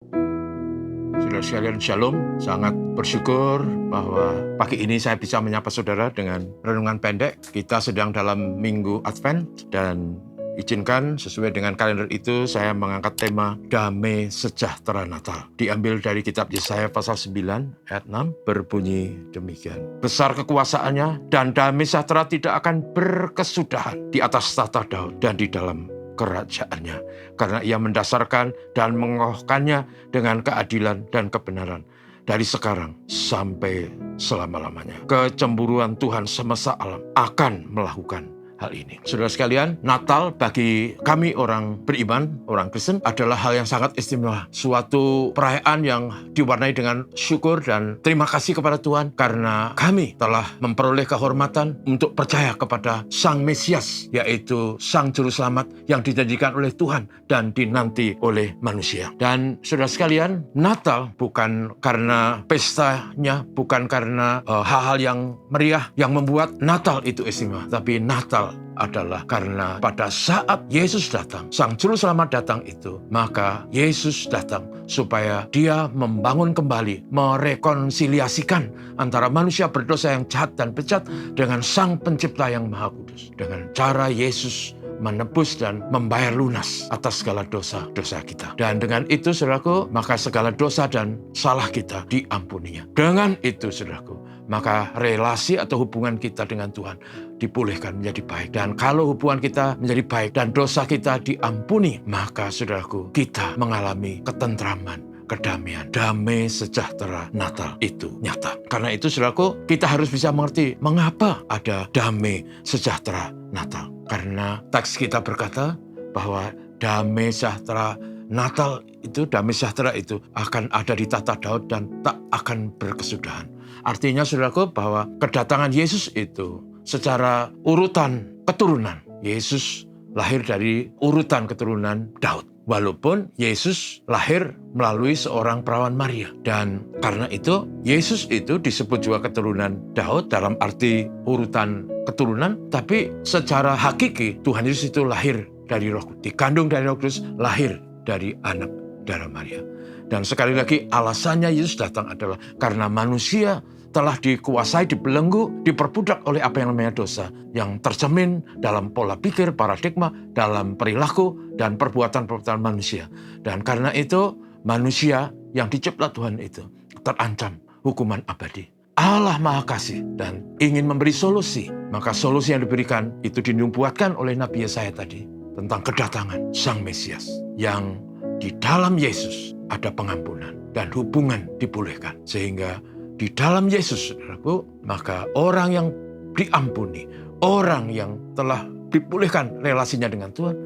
Saudara sekalian, Shalom. Sangat bersyukur bahwa pagi ini saya bisa menyapa saudara dengan renungan pendek. Kita sedang dalam Minggu Advent dan izinkan sesuai dengan kalender itu saya mengangkat tema Damai Sejahtera Natal. Diambil dari kitab Yesaya pasal 9 ayat 6 berbunyi demikian. Besar kekuasaannya dan damai sejahtera tidak akan berkesudahan di atas tahta Daud dan di dalam kerajaannya, karena ia mendasarkan dan mengokohkannya dengan keadilan dan kebenaran dari sekarang sampai selama-lamanya. Kecemburuan Tuhan semesta alam akan melakukan hal ini. Saudara sekalian, Natal bagi kami orang beriman, orang Kristen adalah hal yang sangat istimewa. Suatu perayaan yang diwarnai dengan syukur dan terima kasih kepada Tuhan karena kami telah memperoleh kehormatan untuk percaya kepada Sang Mesias, yaitu Sang Juru Selamat yang dijanjikan oleh Tuhan dan dinanti oleh manusia. Dan saudara sekalian, Natal bukan karena pestanya, bukan karena hal-hal yang meriah yang membuat Natal itu istimewa, tapi Natal adalah karena pada saat Yesus datang, Sang Juru Selamat datang itu, maka Yesus datang supaya dia membangun kembali, merekonsiliasikan antara manusia berdosa yang jahat dan bejat dengan Sang Pencipta yang Maha Kudus. Dengan cara Yesus menebus dan membayar lunas atas segala dosa-dosa kita. Dan dengan itu, saudaraku, maka segala dosa dan salah kita diampuninya. Dengan itu, saudaraku, maka relasi atau hubungan kita dengan Tuhan dipulihkan menjadi baik. Dan kalau hubungan kita menjadi baik dan dosa kita diampuni, maka saudaraku, kita mengalami ketentraman, kedamaian, damai sejahtera Natal itu nyata. Karena itu, saudaraku, kita harus bisa mengerti mengapa ada damai sejahtera Natal. Karena teks kita berkata bahwa damai sejahtera Natal itu, damai sejahtera itu akan ada di tahta Daud dan tak akan berkesudahan. Artinya, saudaraku, bahwa kedatangan Yesus itu secara urutan keturunan. Yesus lahir dari urutan keturunan Daud. Walaupun Yesus lahir melalui seorang perawan Maria. Dan karena itu, Yesus itu disebut juga keturunan Daud dalam arti urutan keturunan. Tapi secara hakiki, Tuhan Yesus itu lahir dari Roh Kudus. Dikandung dari Roh Kudus, lahir dari anak darah Maria. Dan sekali lagi, alasannya Yesus datang adalah karena manusia telah dikuasai, dibelenggu, diperbudak oleh apa yang namanya dosa, yang tercermin dalam pola pikir, paradigma, dalam perilaku, dan perbuatan-perbuatan manusia. Dan karena itu, manusia yang dicipta Tuhan itu terancam hukuman abadi. Allah Maha Kasih dan ingin memberi solusi. Maka solusi yang diberikan itu dinubuatkan oleh Nabi Yesaya tadi tentang kedatangan Sang Mesias, yang di dalam Yesus ada pengampunan dan hubungan dipulihkan. Sehingga di dalam Yesus, saudaraku, maka orang yang diampuni, orang yang telah dipulihkan relasinya dengan Tuhan,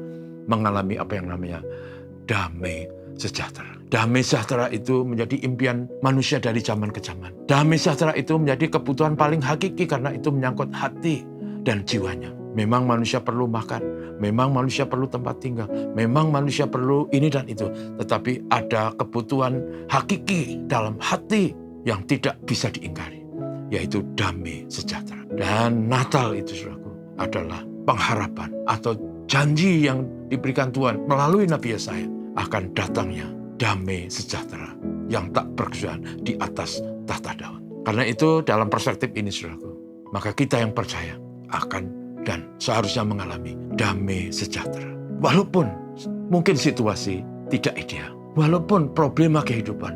mengalami apa yang namanya damai sejahtera. Damai sejahtera itu menjadi impian manusia dari zaman ke zaman. Damai sejahtera itu menjadi kebutuhan paling hakiki karena itu menyangkut hati dan jiwanya. Memang manusia perlu makan, memang manusia perlu tempat tinggal, memang manusia perlu ini dan itu. Tetapi ada kebutuhan hakiki dalam hati yang tidak bisa diingkari, yaitu damai sejahtera. Dan Natal itu, saudaraku, adalah pengharapan atau janji yang diberikan Tuhan melalui Nabi Yesaya akan datangnya damai sejahtera yang tak berkesudahan di atas tahta Daud. Karena itu, dalam perspektif ini, saudaraku, maka kita yang percaya akan dan seharusnya mengalami damai sejahtera. Walaupun mungkin situasi tidak ideal, walaupun problema kehidupan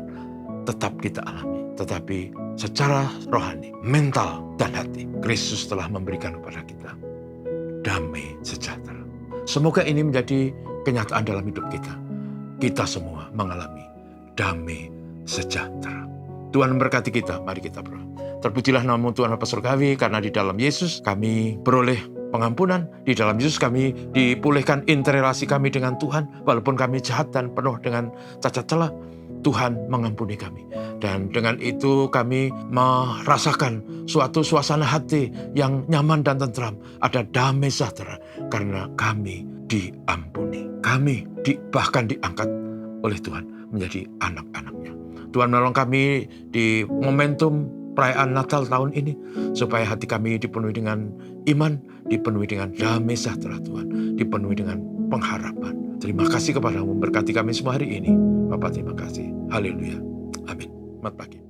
tetap kita alami, tetapi secara rohani, mental, dan hati, Kristus telah memberikan kepada kita damai sejahtera. Semoga ini menjadi kenyataan dalam hidup kita. Kita semua mengalami damai sejahtera. Tuhan memberkati kita. Mari kita berdoa. Terpujilah nama Tuhan Bapa Surgawi, karena di dalam Yesus kami beroleh pengampunan. Di dalam Yesus kami dipulihkan interelasi kami dengan Tuhan. Walaupun kami jahat dan penuh dengan cacat celah, Tuhan mengampuni kami. Dan dengan itu kami merasakan suatu suasana hati yang nyaman dan tentram. Ada damai sejahtera karena kami diampuni. Kami bahkan diangkat oleh Tuhan menjadi anak-anaknya. Tuhan menolong kami di momentum perayaan Natal tahun ini, supaya hati kami dipenuhi dengan iman, dipenuhi dengan damai sejahtera Tuhan, dipenuhi dengan pengharapan. Terima kasih kepadamu, berkati kami semua hari ini. Bapak terima kasih. Haleluya. Amin. Selamat pagi.